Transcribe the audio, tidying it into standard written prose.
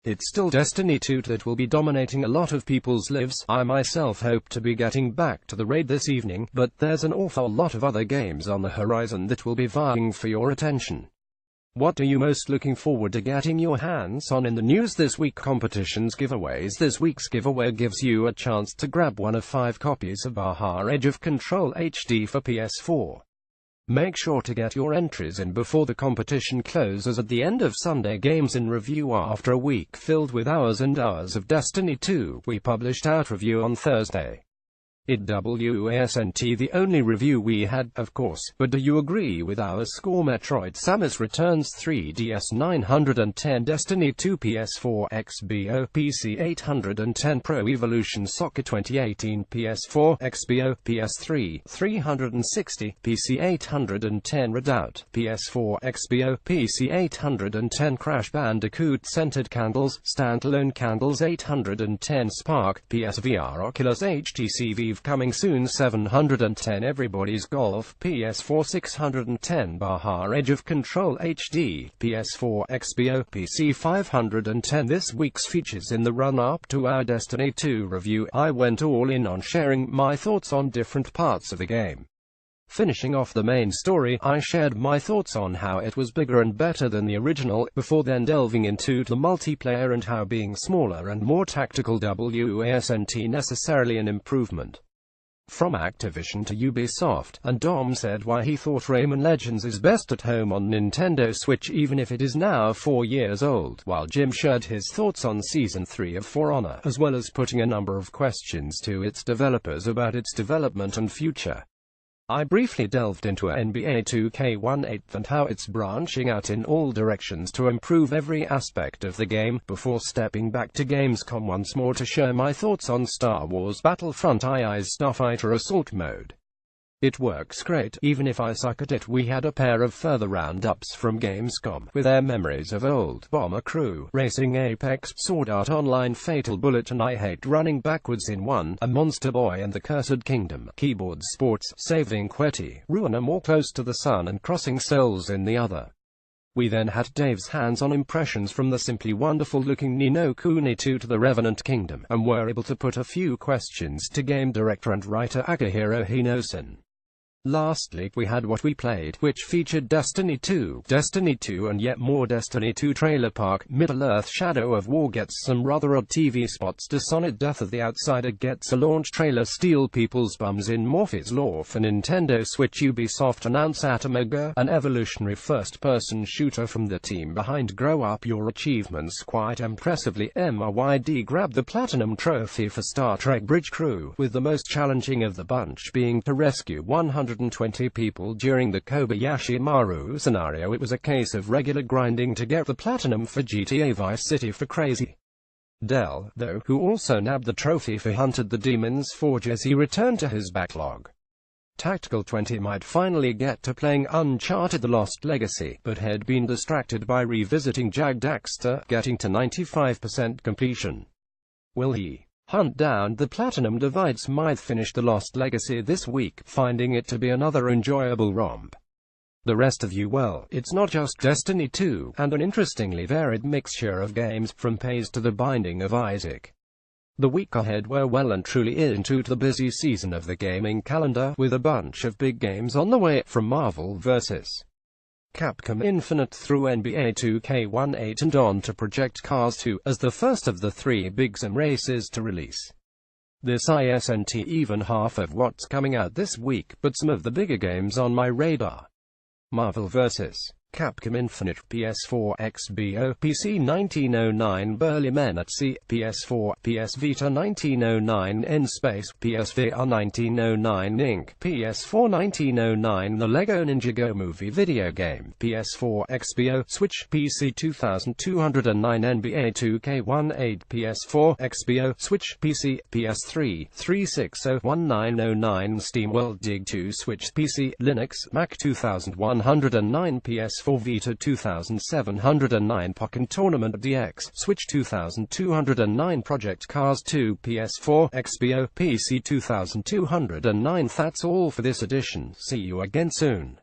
It's still Destiny 2 that will be dominating a lot of people's lives. I myself hope to be getting back to the raid this evening, but there's an awful lot of other games on the horizon that will be vying for your attention. What are you most looking forward to getting your hands on in the news this week? Competitions giveaways. This week's giveaway gives you a chance to grab one of 5 copies of Baja Age of Control HD for PS4. Make sure to get your entries in before the competition closes at the end of Sunday Games in Review. After a week filled with hours and hours of Destiny 2, we published our review on Thursday. It wasn't the only review we had, of course, but do you agree with our score? Metroid Samus Returns 3DS 910, Destiny 2 PS4 XBO, PC 810, Pro Evolution Soccer 2018, PS4 XBO, PS3 360, PC 810, Redoubt, PS4 XBO, PC 810, Crash Bandicoot Scented Candles, Standalone Candles 810, Spark, PSVR Oculus HTC Vive coming soon 710, Everybody's Golf, PS4 610, Baja Age of Control HD, PS4 XBO, PC 510. This week's features. In the run-up to our Destiny 2 review, I went all in on sharing my thoughts on different parts of the game. Finishing off the main story, I shared my thoughts on how it was bigger and better than the original, before then delving into the multiplayer and how being smaller and more tactical wasn't necessarily an improvement. From Activision to Ubisoft, and Dom said why he thought Rayman Legends is best at home on Nintendo Switch even if it is now 4 years old, while Jim shared his thoughts on Season 3 of For Honor, as well as putting a number of questions to its developers about its development and future. I briefly delved into NBA 2K18 and how it's branching out in all directions to improve every aspect of the game, before stepping back to Gamescom once more to share my thoughts on Star Wars Battlefront II's Starfighter Assault mode. It works great, even if I suck at it. We had a pair of further roundups from Gamescom, with their memories of old Bomber Crew, Racing Apex, Sword Art Online, Fatal Bullet and I Hate Running Backwards in one, A Monster Boy and the Cursed Kingdom, Keyboard Sports, Saving Quetty, Ruiner More Close to the Sun and Crossing Souls in the other. We then had Dave's hands-on impressions from the simply wonderful-looking Ni no Kuni 2 to the Revenant Kingdom, and were able to put a few questions to game director and writer Akihiro Hinosen. Lastly, we had What We Played, which featured Destiny 2, and yet more Destiny 2 Trailer Park, Middle-earth Shadow of War gets some rather odd TV spots, Dishonored Death of the Outsider gets a launch trailer, Steel People's Bums in Morphe's Law for Nintendo Switch, Ubisoft announce Atomiga, an evolutionary first-person shooter from the team behind Grow Up Your Achievements quite impressively, MRYD grabbed the Platinum Trophy for Star Trek Bridge Crew, with the most challenging of the bunch being to rescue 120 people during the Kobayashi Maru scenario. It was a case of regular grinding to get the platinum for GTA Vice City for Crazy Dell, though, who also nabbed the trophy for Hunted the Demon's Forge as he returned to his backlog. Tactical 20 might finally get to playing Uncharted The Lost Legacy, but had been distracted by revisiting Jag Daxter, getting to 95% completion. Will he hunt down the Platinum Divide? Smythe finished The Lost Legacy this week, finding it to be another enjoyable romp. The rest of you, well, it's not just Destiny 2, and an interestingly varied mixture of games, from Pays to The Binding of Isaac. The week ahead we're well and truly into the busy season of the gaming calendar, with a bunch of big games on the way, from Marvel vs. Capcom Infinite through NBA 2K18 and on to Project Cars 2, as the first of the 3 big sim races to release. This isn't even half of what's coming out this week, but some of the bigger games on my radar. Marvel vs. Capcom Infinite, PS4 XBO, PC 1909, Burly Men at Sea, PS4, PS Vita 1909, In Space, PSVR 1909 Inc., PS4 1909, The Lego Ninjago Movie video game, PS4 XBO, Switch, PC 2209, NBA 2K18, PS4 XBO, Switch, PC, PS3, 36011909, Steam World Dig 2, Switch, PC, Linux, Mac 2109, PS4 Vita 2709, Pokken Tournament DX, Switch 2209, Project Cars 2, PS4, XBO, PC 2209. That's all for this edition. See you again soon.